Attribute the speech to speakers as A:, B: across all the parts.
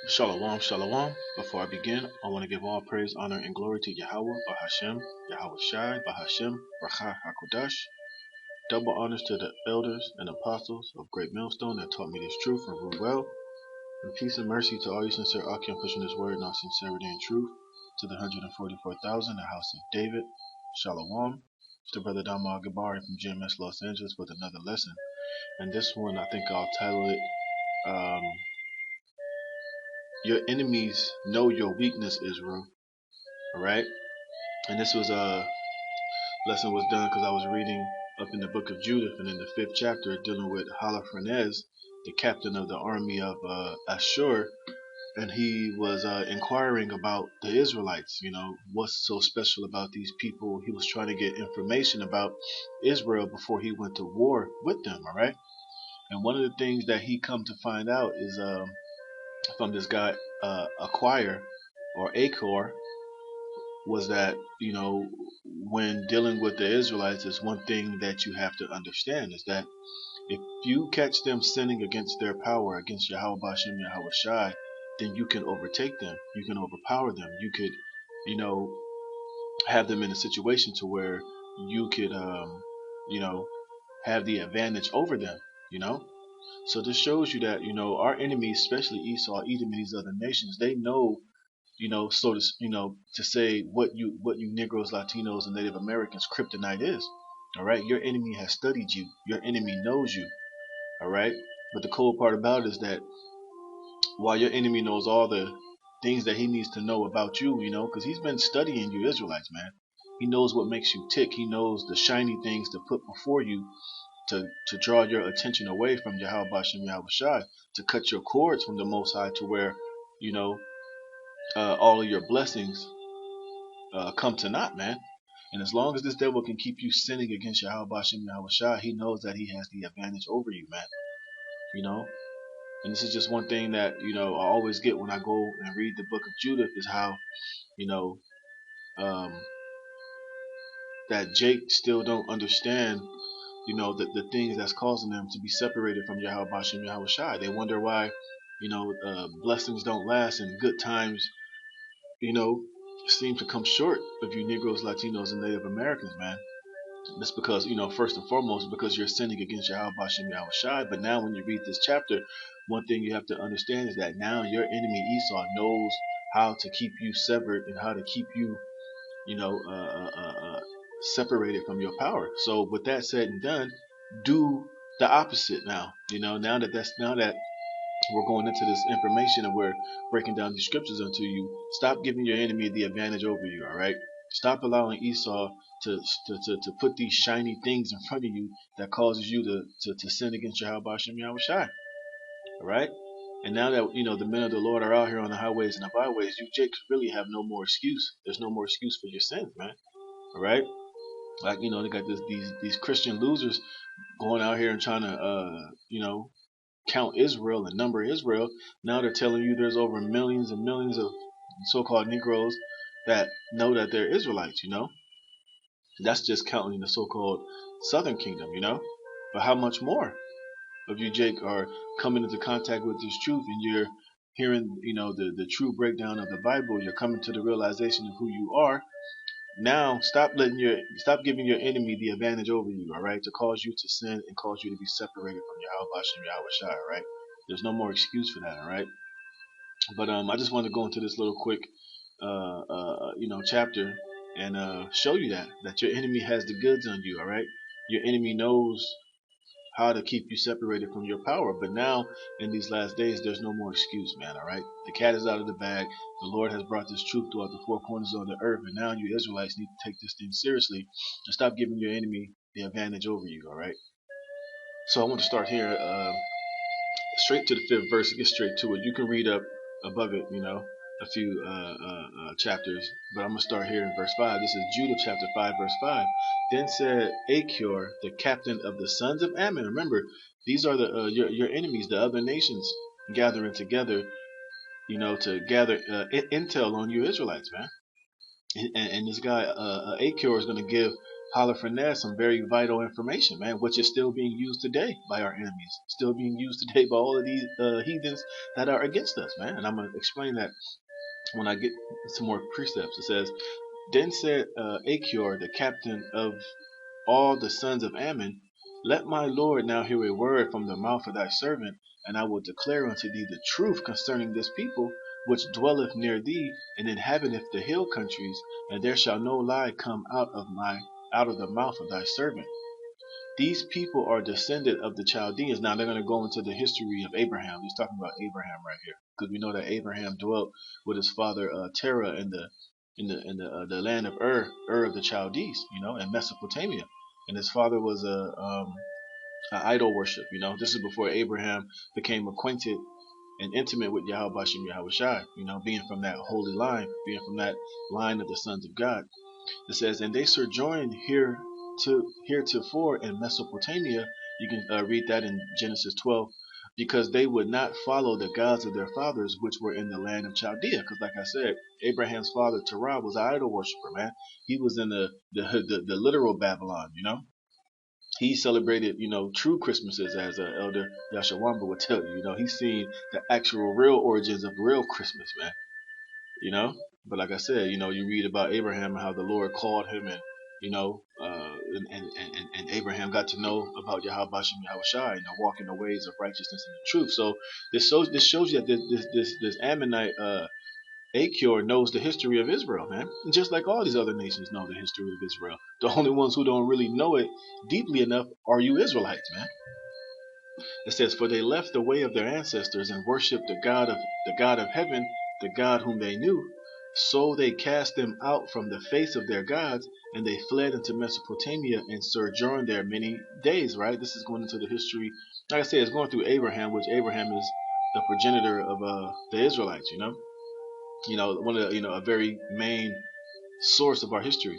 A: Shalom, shalom. Before I begin, I want to give all praise, honor, and glory to Yahweh, Bahashem, Yahweh Shai, Bahashem, Rachah HaKodash. Double honors to the elders and apostles of Great Millstone that taught me this truth and rule well. And peace and mercy to all you sincere Akim pushing this word in all sincerity and truth. To the 144,000, the house of David. Shalom. It's the brother Dama Gabari from GMS Los Angeles with another lesson. And this one, I think I'll title it, Your Enemies Know Your Weakness, Israel. Alright? And this was a lesson was done because I was reading up in the book of Judith and in the 5th chapter dealing with Holofernes, the captain of the army of Ashur, and he was inquiring about the Israelites. You know, what's so special about these people? He was trying to get information about Israel before he went to war with them. All right, and one of the things that he come to find out is from this guy Acquire or Acor, was that, you know, when dealing with the Israelites, is one thing that you have to understand is that if you catch them sinning against their power, against Yahweh Bashem, Yahweh Shai, then you can overtake them, you can overpower them, you could, you know, have them in a situation to where you could, you know, have the advantage over them, you know. So this shows you that, you know, our enemies, especially Esau, Edom, and these other nations, they know, you know, so to, you know, to say what you Negroes, Latinos, and Native Americans kryptonite is. All right, your enemy has studied you. Your enemy knows you. All right, but the cool part about it is that while your enemy knows all the things that he needs to know about you, you know, because he's been studying you Israelites, man. He knows what makes you tick. He knows the shiny things to put before you to draw your attention away from Yahweh Bashem Yahweh Shai, to cut your cords from the Most High to where, you know, all of your blessings come to naught, man. And as long as this devil can keep you sinning against Yahweh Bashem Yahweh Shai, he knows that he has the advantage over you, man. You know? And this is just one thing that, you know, I always get when I go and read the book of Judith is how, you know, um, that Jake still don't understand, you know, the things that's causing them to be separated from Yahweh Bashem Yahweh Shai. They wonder why, you know, blessings don't last and good times, you know, seem to come short of you Negroes, Latinos, and Native Americans, man. That's because, you know, first and foremost, because you're sinning against Yahweh Bashem Yahweh Shai. But now when you read this chapter, one thing you have to understand is that now your enemy Esau knows how to keep you severed and how to keep you, you know, separated from your power. So with that said and done, do the opposite now. You know, now that we're going into this information and we're breaking down these scriptures unto you, stop giving your enemy the advantage over you. All right, stop allowing Esau to put these shiny things in front of you that causes you to sin against Yahweh Bashem Yahweh Shai. All right, and now that, you know, the men of the Lord are out here on the highways and the byways, you Jakes really have no more excuse. There's no more excuse for your sins, man. All right, like, you know, they got these Christian losers going out here and trying to you know, count Israel and number Israel. Now they're telling you there's over millions and millions of so-called Negroes that know that they're Israelites, you know. That's just counting the so-called Southern Kingdom, you know. But how much more of you, Jake, are coming into contact with this truth, and you're hearing, you know, the true breakdown of the Bible. You're coming to the realization of who you are. Now, stop giving your enemy the advantage over you, all right, to cause you to sin and cause you to be separated from Yahweh Bashem Yahweh Shai, all right? There's no more excuse for that, all right? But I just want to go into this little quick, you know, chapter and show you that your enemy has the goods on you, all right? Your enemy knows how to keep you separated from your power. But now, in these last days, there's no more excuse, man, all right? The cat is out of the bag. The Lord has brought this truth throughout the four corners of the earth, and now you Israelites need to take this thing seriously and stop giving your enemy the advantage over you, all right? So I want to start here, straight to the 5th verse, get straight to it. You can read up above it, you know, a few chapters, but I'm going to start here in verse 5. This is Judah chapter 5, verse 5. Then said Achior, the captain of the sons of Ammon. Remember, these are the your enemies, the other nations, gathering together, you know, to gather intel on you Israelites, man. And this guy Achior is going to give Holofernes some very vital information, man, which is still being used today by our enemies, still being used today by all of these heathens that are against us, man. And I'm gonna explain that when I get some more precepts. It says, then said Achior, the captain of all the sons of Ammon, let my lord now hear a word from the mouth of thy servant, and I will declare unto thee the truth concerning this people, which dwelleth near thee, and inhabiteth the hill countries, and there shall no lie come out of the mouth of thy servant. These people are descended of the Chaldeans. Now they're going to go into the history of Abraham. He's talking about Abraham right here, because we know that Abraham dwelt with his father Terah in the land of Ur of the Chaldees, in Mesopotamia, and his father was a idol worship. This is before Abraham became acquainted and intimate with Yahweh Bashim Yahweh Shai, being from that holy line, being from that line of the sons of God. It says, and they sojourned heretofore in Mesopotamia. You can read that in Genesis 12, because they would not follow the gods of their fathers, which were in the land of Chaldea. Because, like I said, Abraham's father Terah was an idol worshiper, man. He was in the literal Babylon. He celebrated, true Christmases, as Elder Yashawamba would tell you. He's seen the actual real origins of real Christmas, man. But like I said, you read about Abraham and how the Lord called him, and and Abraham got to know about Yahweh Bashim Yahweh Shai, walk in the ways of righteousness and the truth. So this shows you that this Ammonite Achior knows the history of Israel, man. And just like all these other nations know the history of Israel. The only ones who don't really know it deeply enough are you Israelites, man. It says, for they left the way of their ancestors and worshipped the God of heaven, the God whom they knew. So they cast them out from the face of their gods, and they fled into Mesopotamia and sojourned there many days. Right? This is going into the history. Like I said, it's going through Abraham, which Abraham is the progenitor of the Israelites. One of a very main source of our history.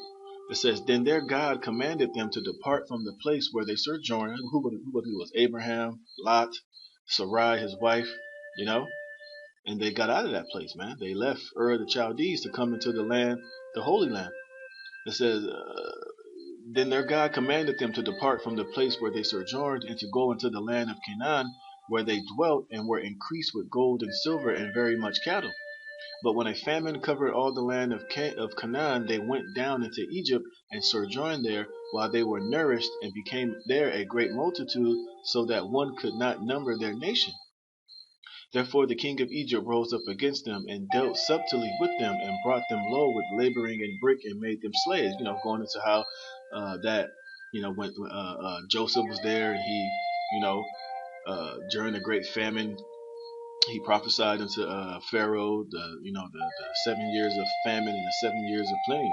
A: It says, then their God commanded them to depart from the place where they sojourned. Who was Abraham, Lot, Sarai, his wife, and they got out of that place, man. They left Ur of the Chaldees to come into the land, the Holy Land. It says, then their God commanded them to depart from the place where they sojourned and to go into the land of Canaan, where they dwelt and were increased with gold and silver and very much cattle. But when a famine covered all the land of Canaan, they went down into Egypt and sojourned there, while they were nourished and became there a great multitude, so that one could not number their nation. Therefore the king of Egypt rose up against them and dealt subtly with them and brought them low with laboring and brick and made them slaves. Going into how when Joseph was there, and he, during the great famine, he prophesied unto Pharaoh the 7 years of famine and the 7 years of plenty.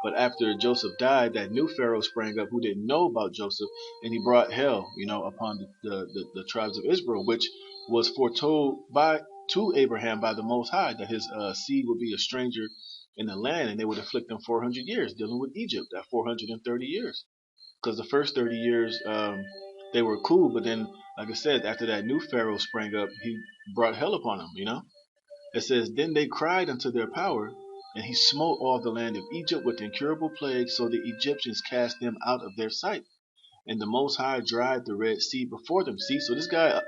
A: But after Joseph died, that new Pharaoh sprang up who didn't know about Joseph, and he brought hell upon the tribes of Israel, which was foretold to Abraham by the Most High, that his seed would be a stranger in the land, and they would afflict them 400 years, dealing with Egypt, that 430 years. Because the first 30 years they were cool, but then, like I said, after that new Pharaoh sprang up, he brought hell upon them. It says, then they cried unto their power, and he smote all the land of Egypt with incurable plagues, so the Egyptians cast them out of their sight. And the Most High dried the Red Sea before them. See, so this guy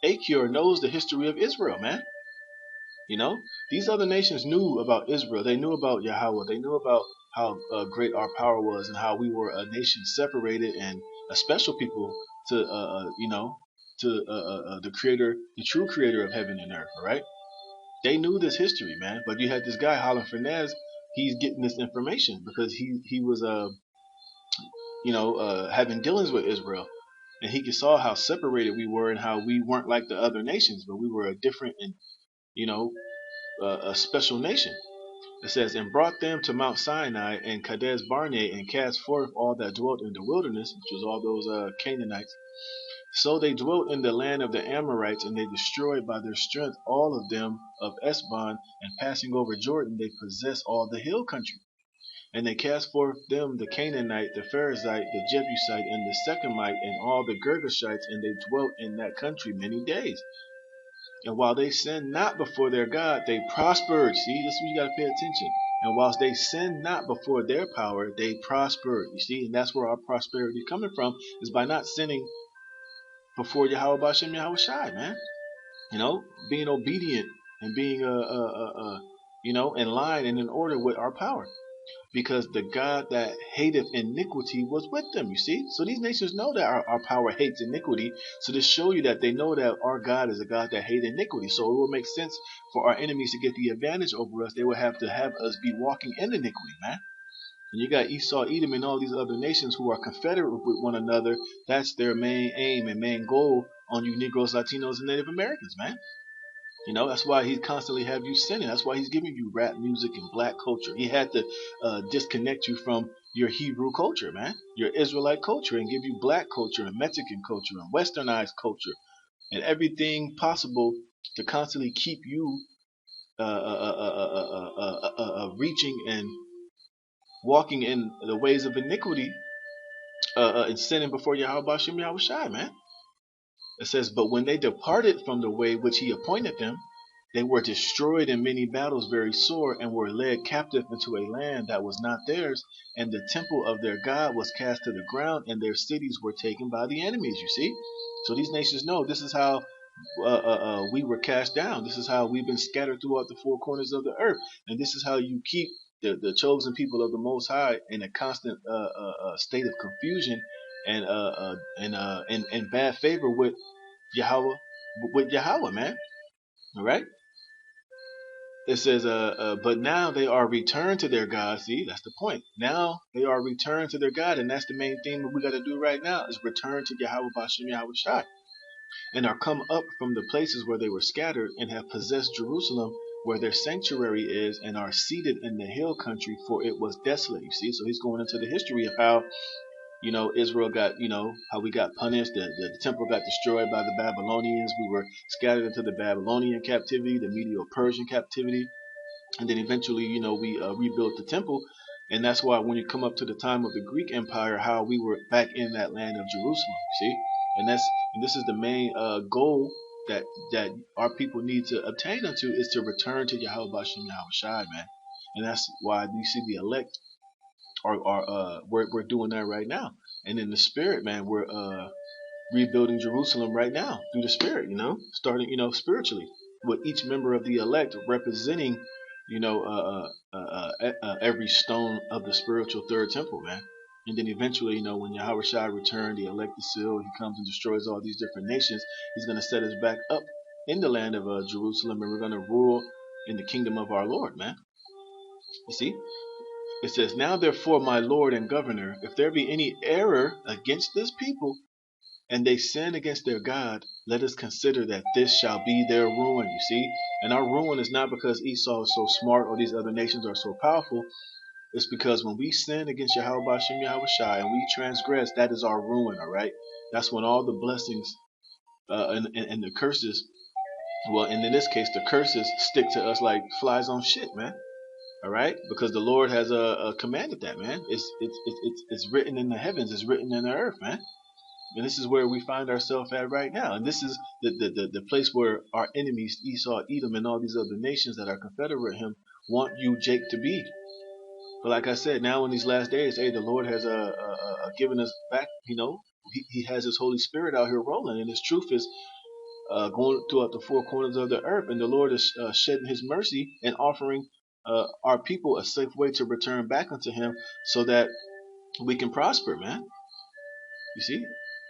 A: Achior knows the history of Israel, man. These other nations knew about Israel. They knew about Yahweh. They knew about how great our power was, and how we were a nation separated and a special people to the creator, the true creator of heaven and earth. All right, they knew this history, man. But you had this guy Holofernes. He's getting this information because he was having dealings with Israel, and he saw how separated we were and how we weren't like the other nations, but we were a different and a special nation. It says, and brought them to Mount Sinai and Kadesh Barnea, and cast forth all that dwelt in the wilderness, which was all those Canaanites. So they dwelt in the land of the Amorites, and they destroyed by their strength all of them of Esbon, and passing over Jordan, they possessed all the hill country. And they cast forth them the Canaanite, the Pharisite, the Jebusite, and the Shechemite, and all the Girgashites, and they dwelt in that country many days. And while they sinned not before their God, they prospered. See, this is what you got to pay attention. And whilst they sinned not before their power, they prospered. You see, and that's where our prosperity coming from, is by not sinning before Yahweh Bashem Yahweh Shai, man. Being obedient and being in line and in order with our power. Because the God that hateth iniquity was with them, you see? So these nations know that our power hates iniquity. So to show you that they know that our God is a God that hates iniquity. So it will make sense for our enemies to get the advantage over us. They will have to have us be walking in iniquity, man. And you got Esau, Edom, and all these other nations who are confederate with one another. That's their main aim and main goal on you Negroes, Latinos, and Native Americans, man. That's why he constantly have you sinning. That's why he's giving you rap music and black culture. He had to disconnect you from your Hebrew culture, man, your Israelite culture, and give you black culture and Mexican culture and westernized culture and everything possible to constantly keep you reaching and walking in the ways of iniquity and sinning before Yahweh Bashem Yahweh Shai, man. It says, but when they departed from the way which he appointed them, they were destroyed in many battles very sore, and were led captive into a land that was not theirs, and the temple of their God was cast to the ground, and their cities were taken by the enemies, you see? So these nations know this is how we were cast down. This is how we've been scattered throughout the four corners of the earth. And this is how you keep the chosen people of the Most High in a constant state of confusion and bad favor with Yahweh, man. All right. It says, but now they are returned to their God. See, that's the point. Now they are returned to their God, and that's the main thing that we got to do right now is return to Yahweh Bashem Yahweh Shai, and are come up from the places where they were scattered, and have possessed Jerusalem, where their sanctuary is, and are seated in the hill country, for it was desolate. You see, so he's going into the history of how Israel got, how we got punished. The temple got destroyed by the Babylonians. We were scattered into the Babylonian captivity, the Medo-Persian captivity. And then eventually, we rebuilt the temple. And that's why when you come up to the time of the Greek Empire, how we were back in that land of Jerusalem, see? And this is the main goal that our people need to obtain unto, is to return to Yahweh Bashem Yahweh Shai, man. And that's why we see the elect we're doing that right now. And in the spirit, man, we're rebuilding Jerusalem right now through the spirit, starting, spiritually, with each member of the elect representing, every stone of the spiritual third temple, man. And then eventually, when Yahweh Shai returned, the elect is sealed, he comes and destroys all these different nations. He's going to set us back up in the land of Jerusalem, and we're going to rule in the kingdom of our Lord, man. You see? It says, now therefore, my Lord and Governor, if there be any error against this people, and they sin against their God, let us consider that this shall be their ruin, you see? And our ruin is not because Esau is so smart or these other nations are so powerful. It's because when we sin against Yahweh Bashem Yahweh Shai and we transgress, that is our ruin, all right? That's when all the blessings and the curses, well, and in this case, the curses stick to us like flies on shit, man. All right, because the Lord has commanded that, man. It's written in the heavens. It's written in the earth, man. And this is where we find ourselves at right now. And this is the place where our enemies, Esau, Edom, and all these other nations that are confederate with him, want you, Jake, to be. But like I said, now in these last days, hey, the Lord has given us back. He has His Holy Spirit out here rolling, and His truth is going throughout the four corners of the earth. And the Lord is shedding His mercy and offering our people a safe way to return back unto Him, so that we can prosper, man. You see,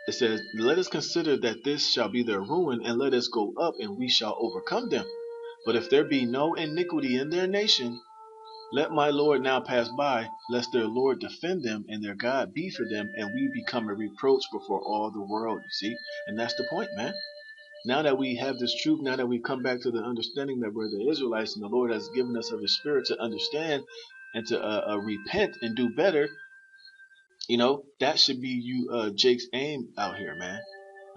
A: it says, let us consider that this shall be their ruin, and let us go up, and we shall overcome them. But if there be no iniquity in their nation, let my Lord now pass by, lest their Lord defend them, and their God be for them, and we become a reproach before all the world. You see, and that's the point, man. Now that we have this truth, now that we come back to the understanding that we're the Israelites, and the Lord has given us of His Spirit to understand and to repent and do better, that should be you, Jake's aim out here, man.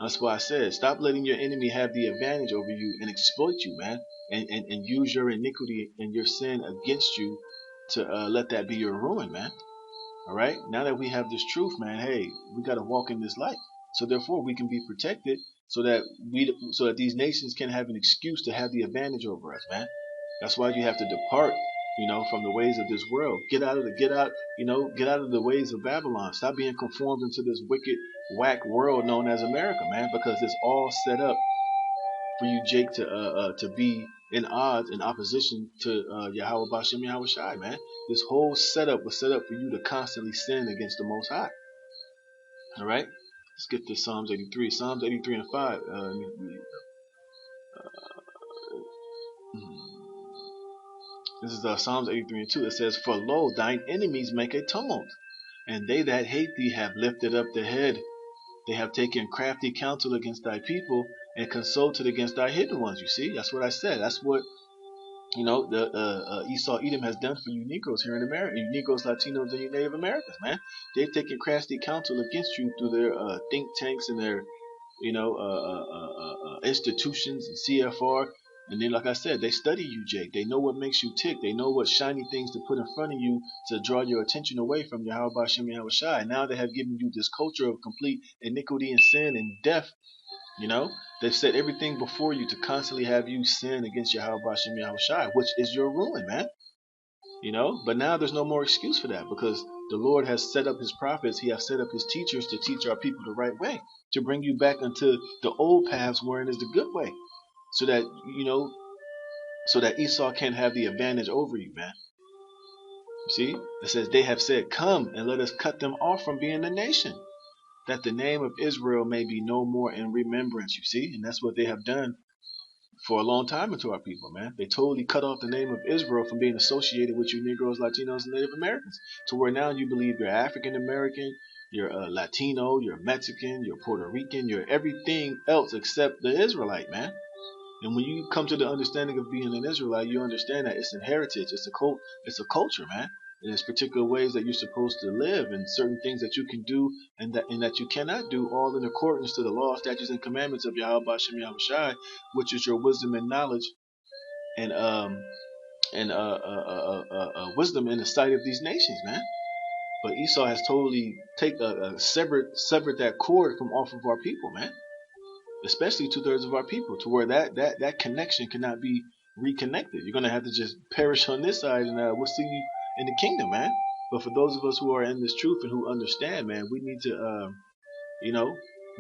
A: That's why I said, stop letting your enemy have the advantage over you and exploit you, man, and use your iniquity and your sin against you to let that be your ruin, man. All right. Now that we have this truth, man, hey, we got to walk in this light. So therefore, we can be protected, so that these nations can have an excuse to have the advantage over us, man. That's why you have to depart from the ways of this world. Get out, get out of the ways of Babylon. Stop being conformed into this wicked, whack world known as America, man, because it's all set up for you, Jake, to be in odds, in opposition to Yahweh Bashem Yahweh Shai, man. This whole setup was set up for you to constantly sin against the Most High. All right, let's get to Psalms 83. Psalms 83 and 5. This is Psalms 83 and 2. It says, "For lo, thine enemies make a tumult, and they that hate thee have lifted up the head. They have taken crafty counsel against thy people, and consulted against thy hidden ones." You see, that's what I said. That's what the Esau Edom has done for you Negroes here in America, you Negroes, Latinos, and you Native Americans, man. They've taken crafty counsel against you through their think tanks and their institutions and CFR. And then, like I said, they study you, Jake. They know what makes you tick. They know what shiny things to put in front of you to draw your attention away from Yahweh Bashem Yahweh Shai. Now they have given you this culture of complete iniquity and sin and death. They've set everything before you to constantly have you sin against Yahweh Bashem Yahweh Shai, which is your ruin, man. But now there's no more excuse for that, because the Lord has set up his prophets. He has set up his teachers to teach our people the right way, to bring you back into the old paths wherein is the good way, so that Esau can't have the advantage over you, man. You see, it says they have said, "Come and let us cut them off from being a nation, that the name of Israel may be no more in remembrance." You see, and that's what they have done for a long time into our people, man. They totally cut off the name of Israel from being associated with you Negroes, Latinos, and Native Americans, to where now you believe you're African American, you're Latino, you're Mexican, you're Puerto Rican, you're everything else except the Israelite, man. And when you come to the understanding of being an Israelite, you understand that it's a heritage, it's a culture, man. There's particular ways that you're supposed to live, and certain things that you can do and that you cannot do, all in accordance to the law, statutes, and commandments of Yahweh Bashem Yahweh Shai, which is your wisdom and knowledge and wisdom in the sight of these nations, man. But Esau has totally severed that cord from off of our people, man. Especially 2/3 of our people, to where that connection cannot be reconnected. You're gonna have to just perish on this side, and we'll see you in the kingdom, man. But for those of us who are in this truth and who understand, man, we need to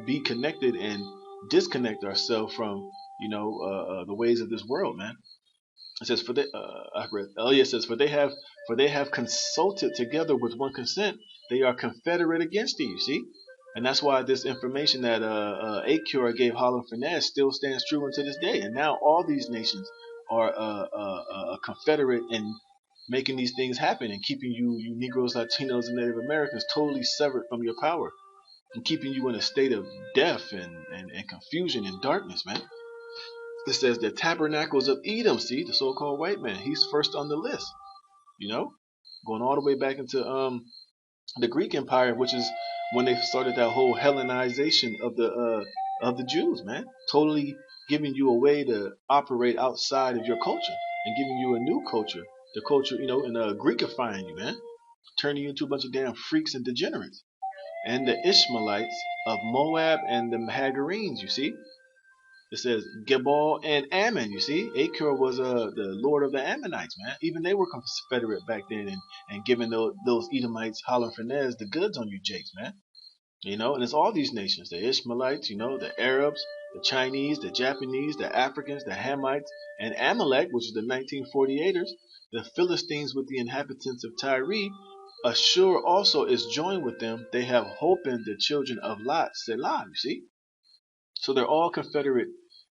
A: be connected and disconnect ourselves from the ways of this world, man. It says, I read Elias says, for they have consulted together with one consent, they are confederate against thee. You see, and that's why this information that Acura gave Holofernes still stands true unto this day. And now all these nations are confederate in making these things happen and keeping you Negroes, Latinos, and Native Americans totally severed from your power and keeping you in a state of death and confusion and darkness, man. It says the tabernacles of Edom, see, the so-called white man, he's first on the list, going all the way back into the Greek Empire, which is when they started that whole Hellenization of the Jews, man, totally giving you a way to operate outside of your culture and giving you a new culture, the culture, and Greekifying you, man, turning you into a bunch of damn freaks and degenerates. And the Ishmaelites of Moab and the Hagarenes, you see. It says Gebal and Ammon, you see. Achor was the lord of the Ammonites, man. Even they were confederate back then and giving those Edomites, Holofernes, the goods on you jakes, man. And it's all these nations, the Ishmaelites, the Arabs, the Chinese, the Japanese, the Africans, the Hamites, and Amalek, which is the 1948ers, the Philistines with the inhabitants of Tyre. Ashur also is joined with them. They have hope in the children of Lot, Selah, you see. So they're all confederate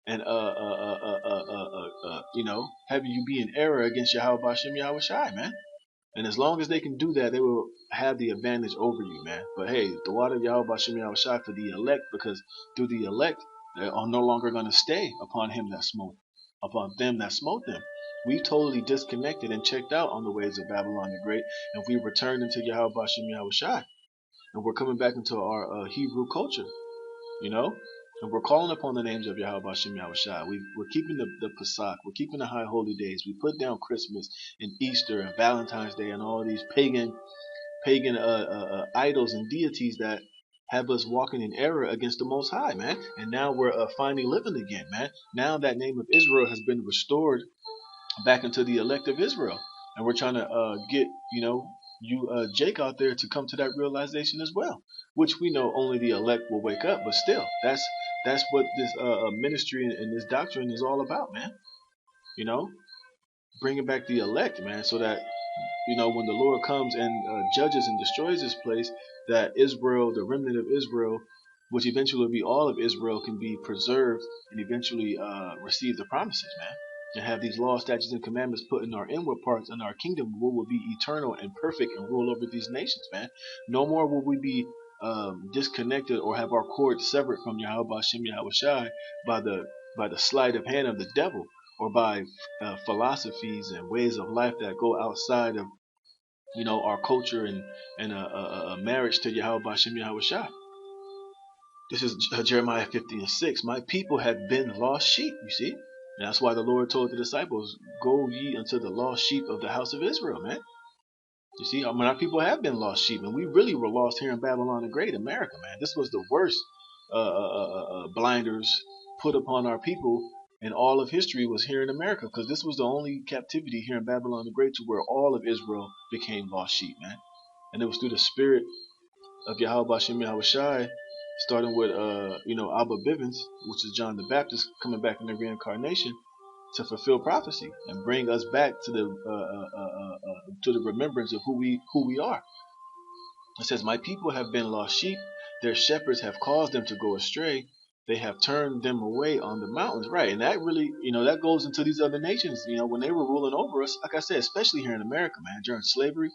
A: and having you be in error against Yahweh Bashem Yahweh Shai, man. And as long as they can do that, they will have the advantage over you, man. But hey, the water of Yahweh Bashem Yahweh Shai for the elect, because through the elect, they are no longer going to stay upon them that smote them. We totally disconnected and checked out on the ways of Babylon the Great, and we returned into Yahweh Bashem Yahweh Shai. And we're coming back into our Hebrew culture, and we're calling upon the names of Yahweh Bashem Yahweh Shai. We're keeping the Pesach, we're keeping the high holy days. We put down Christmas and Easter and Valentine's Day and all these pagan idols and deities that have us walking in error against the Most High, man. And now we're finally living again, man. Now that name of Israel has been restored back into the elect of Israel. And we're trying to get, Jake out there to come to that realization as well, which we know only the elect will wake up. But still, that's what this ministry and this doctrine is all about, man. You know, bringing back the elect, man, so that when the Lord comes and judges and destroys this place, that Israel, the remnant of Israel, which eventually will be all of Israel, can be preserved and eventually receive the promises, man. And have these laws, statutes, and commandments put in our inward parts, and our kingdom will be eternal and perfect and rule over these nations, man. No more will we be disconnected or have our cords severed from Yahweh Shem Yahushai by the sleight of hand of the devil, or by philosophies and ways of life that go outside of our culture and a marriage to Yahweh Bashem Yahushua. This is Jeremiah 50:6. My people have been lost sheep, you see. And that's why the Lord told the disciples, go ye unto the lost sheep of the house of Israel, man. You see, our people have been lost sheep, and we really were lost here in Babylon the Great, America, man. This was the worst blinders put upon our people in all of history, was here in America, because this was the only captivity here in Babylon the Great to where all of Israel became lost sheep, man. And it was through the spirit of Yahweh Bashem Yahushai, starting with Abba Bivens, which is John the Baptist coming back in the reincarnation to fulfill prophecy and bring us back to the remembrance of who we are. It says, my people have been lost sheep, their shepherds have caused them to go astray, they have turned them away on the mountains. Right, and that really, that goes into these other nations, when they were ruling over us, like I said, especially here in America, man, during slavery.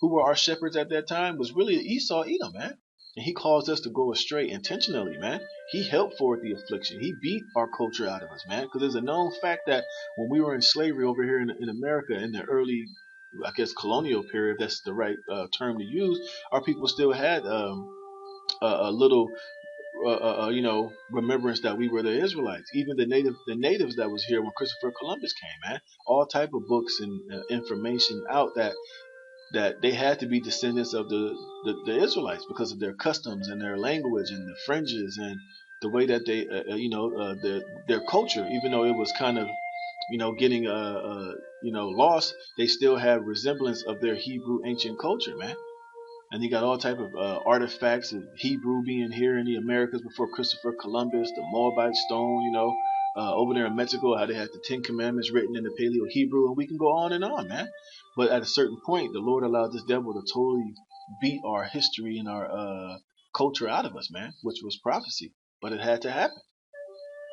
A: Who were our shepherds at that time was really Esau, Edom, man. And he caused us to go astray intentionally, man. He helped forward the affliction. He beat our culture out of us, man. Because there's a known fact that when we were in slavery over here in America in the early, I guess, colonial period, if that's the right term to use, our people still had a little, remembrance that we were the Israelites. Even the natives that was here when Christopher Columbus came, man. All type of books and information out that they had to be descendants of the Israelites because of their customs and their language and the fringes and the way that they, their culture, even though it was kind of, getting, lost, they still have resemblance of their Hebrew ancient culture, man. And you got all type of artifacts of Hebrew being here in the Americas before Christopher Columbus, the Moabite stone, over there in Mexico, how they had the Ten Commandments written in the Paleo Hebrew, and we can go on and on, man. But at a certain point, the Lord allowed this devil to totally beat our history and our culture out of us, man, which was prophecy. But it had to happen.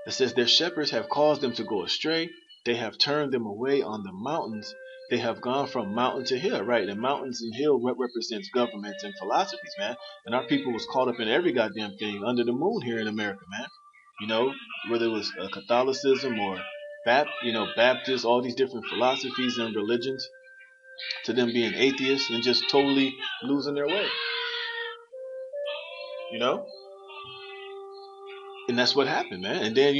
A: It says, their shepherds have caused them to go astray. They have turned them away on the mountains. They have gone from mountain to hill, right? And mountains and hill represents governments and philosophies, man. And our people was caught up in every goddamn thing under the moon here in America, man. Whether it was Catholicism or Baptists, all these different philosophies and religions, to them being atheists and just totally losing their way. And that's what happened, man. And then,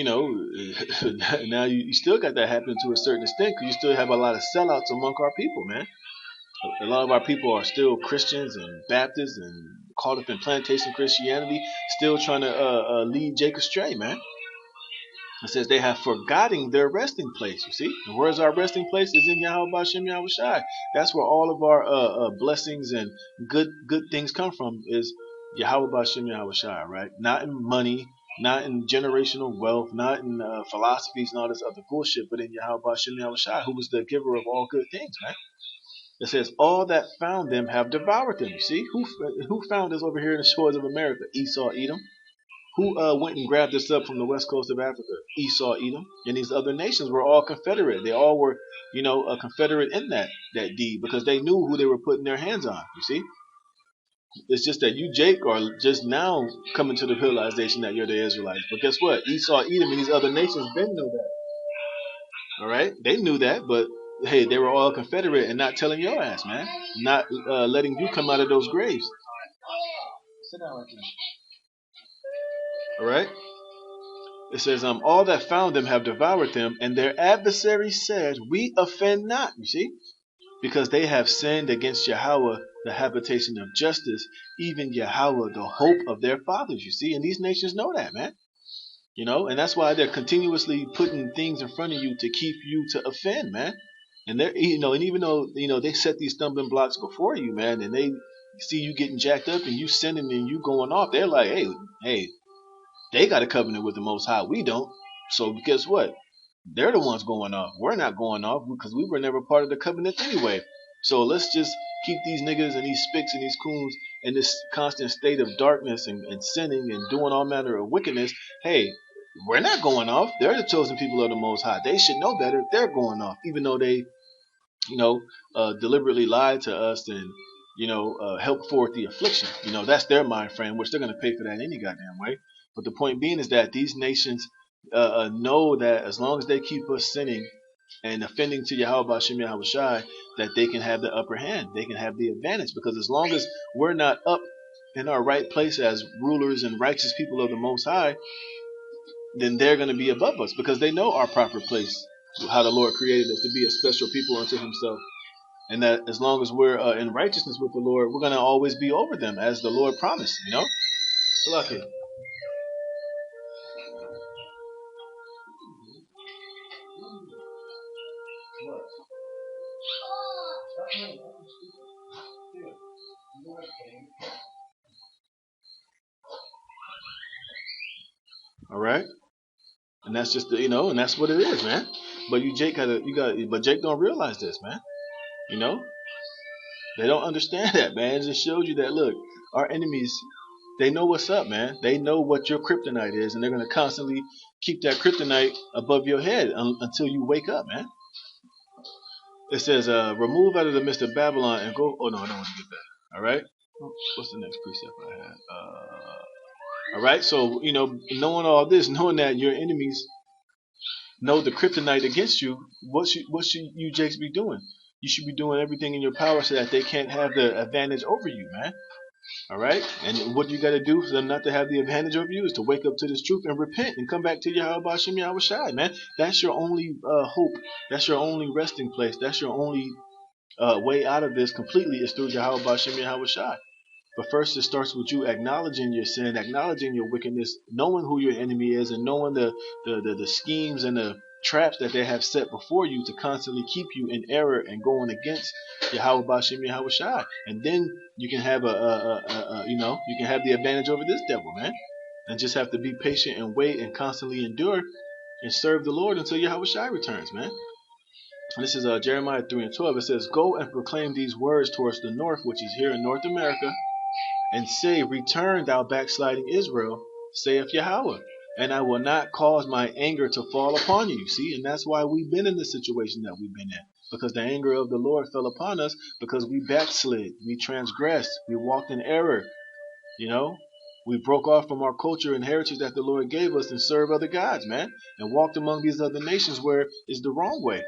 A: now you still got that happening to a certain extent, because you still have a lot of sellouts among our people, man. A lot of our people are still Christians and Baptists and caught up in plantation Christianity, still trying to lead Jake astray, man. It says they have forgotten their resting place, you see. And where's our resting place? Is in Yahweh Bashem Yahushai. That's where all of our blessings and good things come from, is Yahweh Bashem Yahushai, right? Not in money, not in generational wealth, not in philosophies and all this other bullshit, but in Yahweh Bashem Yahushai, who was the giver of all good things, man. It says, all that found them have devoured them. You see, who found us over here in the shores of America? Esau, Edom. Who went and grabbed us up from the west coast of Africa? Esau, Edom. And these other nations were all confederate. They all were, confederate in that deed, because they knew who they were putting their hands on. You see, it's just that you, Jake, are just now coming to the realization that you're the Israelites. But guess what? Esau, Edom, and these other nations didn't know that. All right, they knew that, but hey, they were all confederate and not telling your ass, man, not letting you come out of those graves. Sit down right there. All right. It says, all that found them have devoured them, and their adversaries said, we offend not. You see, because they have sinned against Yahweh, the habitation of justice, even Yahweh, the hope of their fathers. You see, and these nations know that, man. And that's why they're continuously putting things in front of you to keep you to offend, man. And they're, and even though, they set these stumbling blocks before you, man, and they see you getting jacked up and you sinning and you going off, they're like, hey, they got a covenant with the Most High. We don't. So guess what? They're the ones going off. We're not going off because we were never part of the covenant anyway. So let's just keep these niggas and these spicks and these coons in this constant state of darkness and sinning and doing all manner of wickedness. Hey, we're not going off. They're the chosen people of the Most High. They should know better. They're going off, even though they, deliberately lied to us and, help forward the affliction. That's their mind frame, which they're going to pay for that any goddamn way. But the point being is that these nations know that as long as they keep us sinning and offending to Yahweh Bashem Yahweh Shai, that they can have the upper hand. They can have the advantage. Because as long as we're not up in our right place as rulers and righteous people of the Most High, then they're going to be above us because they know our proper place, how the Lord created us to be a special people unto Himself. And that as long as we're in righteousness with the Lord, we're going to always be over them as the Lord promised, Salaki. All right. And that's just and that's what it is, man. But but Jake don't realize this, man. They don't understand that, man. It just shows you that, look, our enemies, they know what's up, man. They know what your kryptonite is, and they're going to constantly keep that kryptonite above your head until you wake up, man. It says, remove out of the midst of Babylon and go. Oh, no, I don't want to get that. All right. What's the next precept I had? All right. So, knowing all this, knowing that your enemies know the kryptonite against you, what should you Jakes be doing? You should be doing everything in your power so that they can't have the advantage over you, man. All right? And what you got to do for them not to have the advantage over you is to wake up to this truth and repent and come back to Yahweh Bashem Yahweh Shai, man. That's your only hope. That's your only resting place. That's your only way out of this completely is through Yahweh Bashem Yahweh Shai. But first, it starts with you acknowledging your sin, acknowledging your wickedness, knowing who your enemy is, and knowing the schemes and the traps that they have set before you to constantly keep you in error and going against Yahweh Bashem Yahweh Shai. And then you can have you can have the advantage over this devil, man. And just have to be patient and wait and constantly endure and serve the Lord until Yahweh Shai returns, man. And this is Jeremiah 3:12. It says, "Go and proclaim these words towards the north," which is here in North America, "and say, Return, thou backsliding Israel, saith Yahweh, and I will not cause my anger to fall upon you." See, and that's why we've been in the situation that we've been in. Because the anger of the Lord fell upon us because we backslid, we transgressed, we walked in error. We broke off from our culture and heritage that the Lord gave us and served other gods, man, and walked among these other nations where it's the wrong way.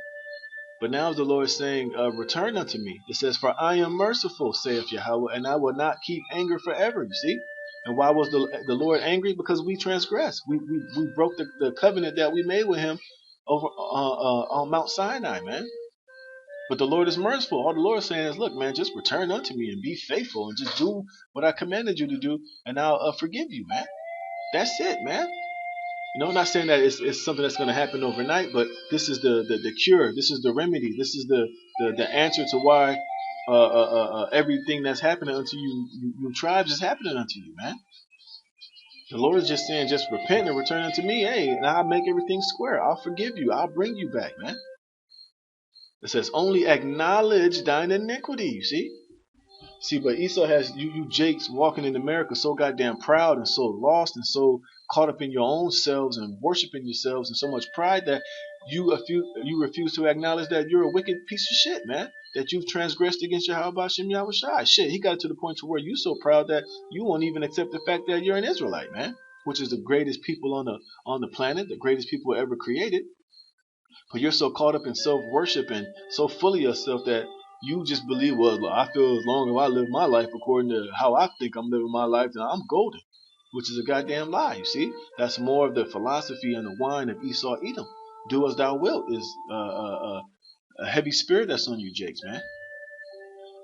A: But now the Lord is saying, return unto me. It says, for I am merciful, saith Yahweh, and I will not keep anger forever. You see? And why was the Lord angry? Because we transgressed. We broke the covenant that we made with him over on Mount Sinai, man. But the Lord is merciful. All the Lord is saying is, look, man, just return unto me and be faithful and just do what I commanded you to do, and I'll forgive you, man. That's it, man. I'm not saying that it's something that's going to happen overnight, but this is the cure. This is the remedy. This is the answer to why everything that's happening unto you tribes is happening unto you, man. The Lord is just saying, just repent and return unto me, hey, and I'll make everything square. I'll forgive you. I'll bring you back, man. It says, only acknowledge thine iniquity, you see? See, but Esau has you Jakes walking in America so goddamn proud and so lost and so caught up in your own selves and worshiping yourselves and so much pride that you refuse to acknowledge that you're a wicked piece of shit, man. That you've transgressed against Yahweh Bashem Yahweh Shai. Shit, he got it to the point to where you're so proud that you won't even accept the fact that you're an Israelite, man. Which is the greatest people on the planet, the greatest people ever created. But you're so caught up in self-worship and so full of yourself that you just believe, well, I feel as long as I live my life according to how I think I'm living my life, then I'm golden, which is a goddamn lie, you see? That's more of the philosophy and the wine of Esau Edom. Do as thou wilt is a heavy spirit that's on you, Jakes, man.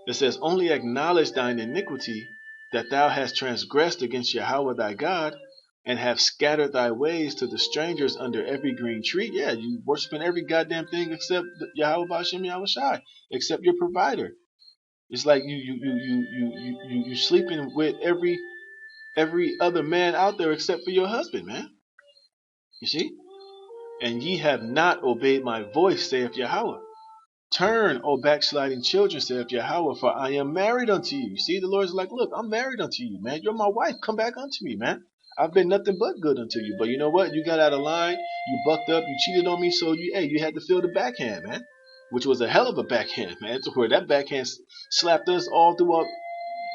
A: It says, only acknowledge thine iniquity that thou hast transgressed against Yahweh thy God, and have scattered thy ways to the strangers under every green tree. Yeah, you worshiping every goddamn thing except Yahweh Ba'Shem Yahweh Shai, except your provider. It's like you sleeping with every other man out there except for your husband, man. You see? And ye have not obeyed my voice, saith Yahweh. Turn, O backsliding children, saith Yahweh, for I am married unto you. See, the Lord's like, look, I'm married unto you, man. You're my wife. Come back unto me, man. I've been nothing but good unto you. But you know what? You got out of line. You bucked up. You cheated on me. So you had to feel the backhand, man. Which was a hell of a backhand, man. To where that backhand slapped us all throughout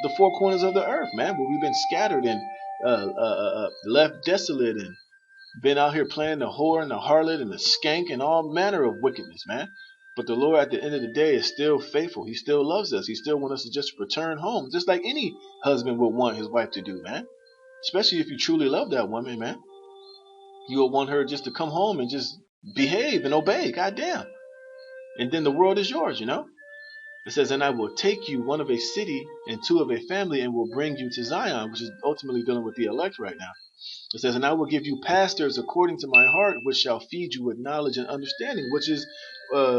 A: the four corners of the earth, man. Where we've been scattered and left desolate and been out here playing the whore and the harlot and the skank and all manner of wickedness, man. But the Lord at the end of the day is still faithful. He still loves us. He still wants us to just return home, just like any husband would want his wife to do, man. Especially if you truly love that woman, man. You would want her just to come home and just behave and obey, goddamn. And then the world is yours, you know. It says, and I will take you, one of a city and two of a family, and will bring you to Zion, which is ultimately dealing with the elect right now. It says, and I will give you pastors according to my heart, which shall feed you with knowledge and understanding, which is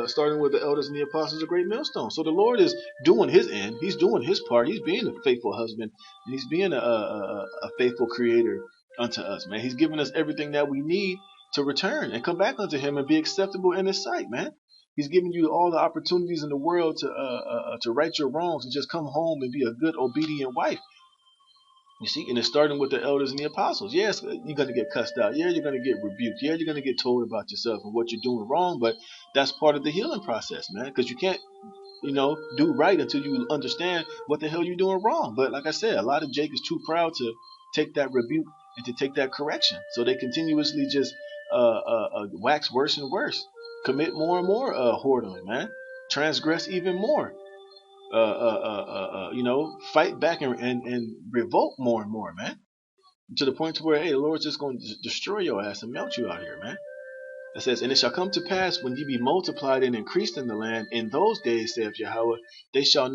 A: starting with the elders and the apostles, a great millstone. So the Lord is doing his end. He's doing his part. He's being a faithful husband, and he's being a faithful creator unto us, man. He's giving us everything that we need to return and come back unto him and be acceptable in his sight, man. He's giving you all the opportunities in the world to right your wrongs and just come home and be a good, obedient wife. You see, and it's starting with the elders and the apostles. Yes, you're going to get cussed out. Yeah, you're going to get rebuked. Yeah, you're going to get told about yourself and what you're doing wrong. But that's part of the healing process, man. Because you can't, do right until you understand what the hell you're doing wrong. But like I said, a lot of Jake is too proud to take that rebuke and to take that correction. So they continuously just wax worse and worse. Commit more and more whoredom, man. Transgress even more. Fight back and revolt more and more, man. To the point to where, hey, the Lord's just going to destroy your ass and melt you out here, man. It says, and it shall come to pass when ye be multiplied and increased in the land, in those days, saith Yahweh, they shall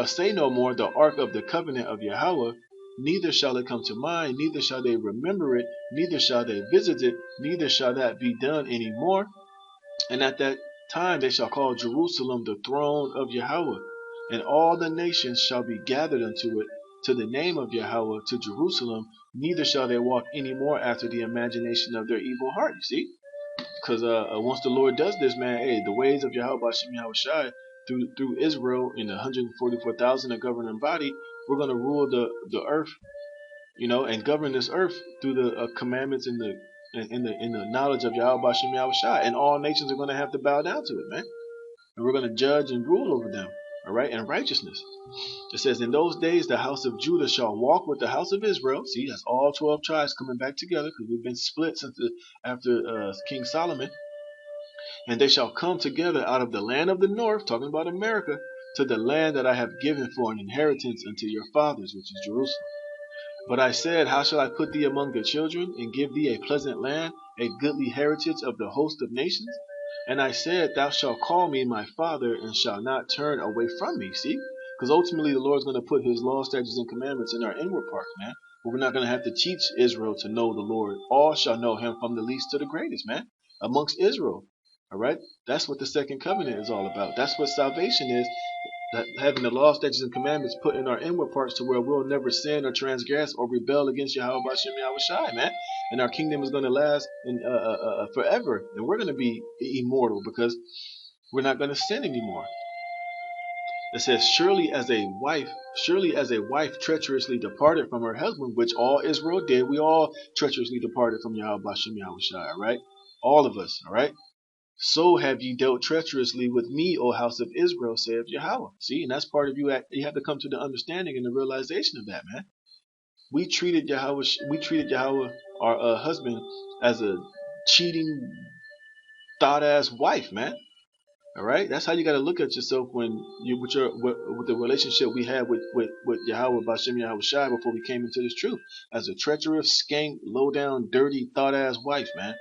A: say no more the ark of the covenant of Yahweh, neither shall it come to mind, neither shall they remember it, neither shall they visit it, neither shall that be done any more. And at that time they shall call Jerusalem the throne of Yahweh, and all the nations shall be gathered unto it, to the name of Yahweh, to Jerusalem, neither shall they walk any more after the imagination of their evil heart. You see? Because once the Lord does this, man, hey, the ways of Yahweh Ba'Shem Yahweh Shai through Israel in the 144,000 a governing body, we're going to rule the earth, and govern this earth through the commandments and the knowledge of Yahweh Ba'Shem Yahweh Shai, and all nations are going to have to bow down to it, man. And we're going to judge and rule over them, all right, in righteousness. It says, in those days the house of Judah shall walk with the house of Israel. See, that's all 12 tribes coming back together, because we've been split since after King Solomon. And they shall come together out of the land of the north, talking about America, to the land that I have given for an inheritance unto your fathers, which is Jerusalem. But I said, how shall I put thee among the children, and give thee a pleasant land, a goodly heritage of the host of nations? And I said, thou shalt call me my father, and shalt not turn away from me. See? Because ultimately the Lord's going to put his law, statutes, and commandments in our inward parts, man. But we're not going to have to teach Israel to know the Lord. All shall know him, from the least to the greatest, man, amongst Israel. All right? That's what the second covenant is all about. That's what salvation is. That having the law, statutes, and commandments put in our inward parts to where we'll never sin or transgress or rebel against Yahweh Ba'Shem Yahweh Shai, man. And our kingdom is going to last forever. And we're going to be immortal because we're not going to sin anymore. It says, surely as a wife treacherously departed from her husband, which all Israel did. We all treacherously departed from Yahweh Ba'Shem Yahweh Shai, all right? All of us, all right? So have ye dealt treacherously with me, O house of Israel, saith Yahweh. See, and that's part of you. You have to come to the understanding and the realization of that, man. We treated Yahweh, our husband, as a cheating, thought-ass wife, man. All right, that's how you got to look at yourself when you with the relationship we had with Yahweh Ba'Shem Yahweh Shai before we came into this truth, as a treacherous, skank, low-down, dirty, thought-ass wife, man.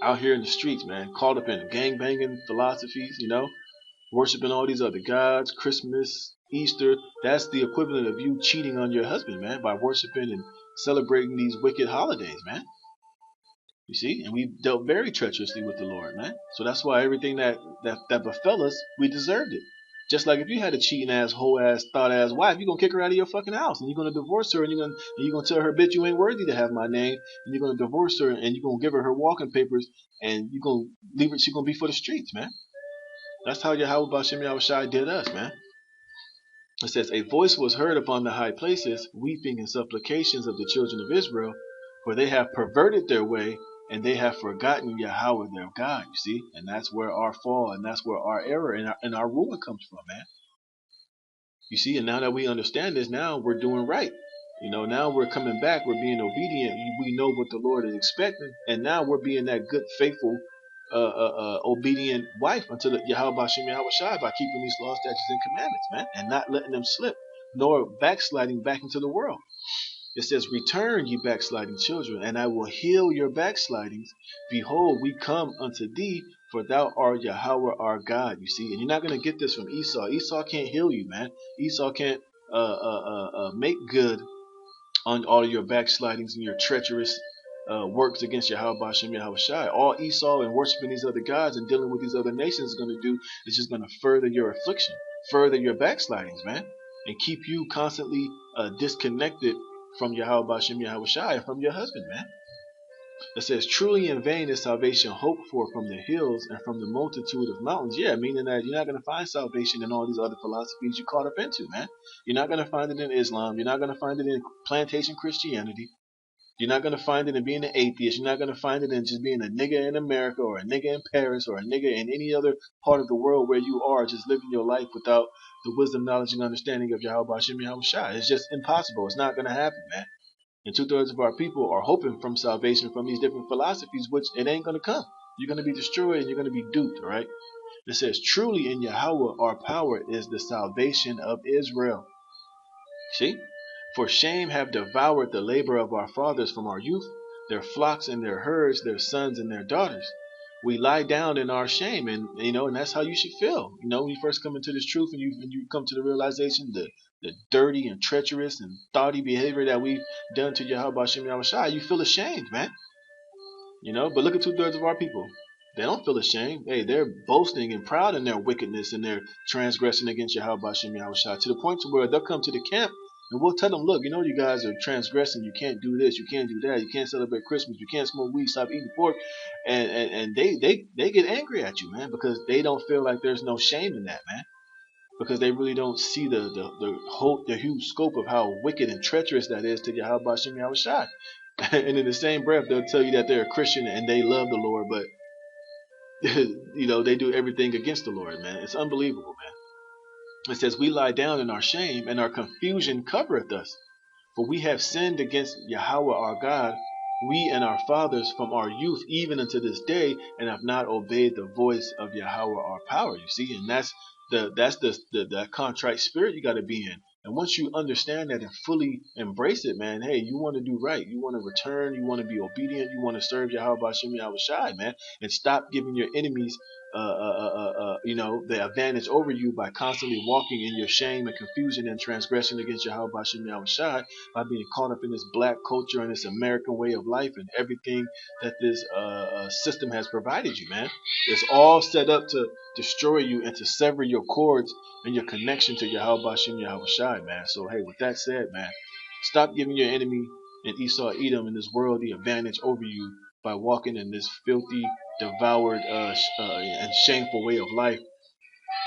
A: Out here in the streets, man, caught up in gang banging philosophies, worshiping all these other gods, Christmas, Easter. That's the equivalent of you cheating on your husband, man, by worshiping and celebrating these wicked holidays, man. You see, and we dealt very treacherously with the Lord, man. So that's why everything that befell us, we deserved it. Just like if you had a cheating ass, whole ass, thought ass wife, you're gonna kick her out of your fucking house, and you're gonna divorce her, and you're gonna tell her, bitch, you ain't worthy to have my name, and you're gonna divorce her, and you're gonna give her walking papers, and you're gonna leave her. She's gonna be for the streets, man. That's how Yahweh Bashem Yahushai did us, man. It says, a voice was heard upon the high places, weeping and supplications of the children of Israel, for they have perverted their way, and they have forgotten Yahweh their God, you see? And that's where our fall, and that's where our error and our ruin comes from, man. You see, and now that we understand this, now we're doing right. You know, now we're coming back, we're being obedient, we know what the Lord is expecting, and now we're being that good, faithful, obedient wife unto the Yahweh Bashem Yahweh Shai by keeping these laws, statutes, and commandments, man, and not letting them slip, nor backsliding back into the world. It says, return, ye backsliding children, and I will heal your backslidings. Behold, we come unto thee, for thou art Yahweh our God, you see. And you're not going to get this from Esau. Esau can't heal you, man. Esau can't make good on all of your backslidings and your treacherous works against Yahweh Bashem Yahweh Shai. All Esau and worshiping these other gods and dealing with these other nations is going to do is just going to further your affliction, further your backslidings, man, and keep you constantly disconnected from Yahweh Bashem Yahweh Shai and from your husband, man. It says, truly in vain is salvation hoped for from the hills and from the multitude of mountains. Yeah, meaning that you're not going to find salvation in all these other philosophies you caught up into, man. You're not going to find it in Islam. You're not going to find it in plantation Christianity. You're not going to find it in being an atheist. You're not going to find it in just being a nigga in America or a nigga in Paris or a nigga in any other part of the world where you are just living your life without the wisdom, knowledge, and understanding of Yahweh Bashem Yahweh Shai. It's just impossible. It's not going to happen, man. And 2/3 of our people are hoping from salvation from these different philosophies, which it ain't going to come. You're going to be destroyed and you're going to be duped, all right? It says, truly in Yahweh our power is the salvation of Israel. See? For shame have devoured the labor of our fathers from our youth, their flocks and their herds, their sons and their daughters. We lie down in our shame, and and that's how you should feel. When you first come into this truth and you come to the realization the dirty and treacherous and thoughty behavior that we've done to Yahweh Bashem Yahweh Shai, you feel ashamed, man. But look at 2/3 of our people. They don't feel ashamed. Hey, they're boasting and proud in their wickedness and their transgression against Yahweh Bashem Yahweh Shai, to the point to where they'll come to the camp and we'll tell them, look, you guys are transgressing. You can't do this. You can't do that. You can't celebrate Christmas. You can't smoke weed. Stop eating pork. And they get angry at you, man, because they don't feel like there's no shame in that, man. Because they really don't see the huge scope of how wicked and treacherous that is to Yahweh Bashem Yahweh Shai. And in the same breath, they'll tell you that they're a Christian and they love the Lord, but they do everything against the Lord, man. It's unbelievable, man. It says, we lie down in our shame, and our confusion covereth us. For we have sinned against Yahweh our God, we and our fathers from our youth even unto this day, and have not obeyed the voice of Yahweh our power. You see, and that's the contrite spirit you got to be in. And once you understand that and fully embrace it, man, hey, you want to do right. You want to return. You want to be obedient. You want to serve Yahweh Bashem Yahweh Shai, man, and stop giving your enemies the advantage over you by constantly walking in your shame and confusion and transgression against Yahweh Bashem Yahweh Shai, by being caught up in this black culture and this American way of life and everything that this system has provided you, man. It's all set up to destroy you and to sever your cords and your connection to Yahweh Bashem Yahweh Shai, man. So hey, with that said, man, stop giving your enemy and Esau Edom in this world the advantage over you by walking in this filthy, devoured, and shameful way of life,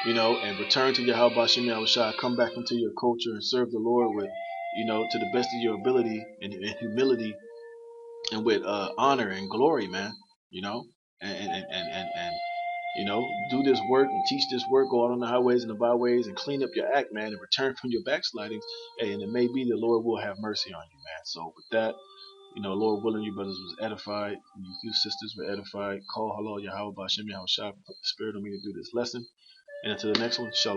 A: and return to Yahweh Bashem Yahweh Shai. Come back into your culture and serve the Lord with, to the best of your ability and humility and with honor and glory, man. And do this work and teach this work, go out on the highways and the byways and clean up your act, man, and return from your backslidings. Hey, and it may be the Lord will have mercy on you, man. So with that, Lord willing, you brothers was edified, you sisters were edified. Call hello Yahweh Bashem Yahweh Shai, put the spirit on me to do this lesson. And until the next one, shalom.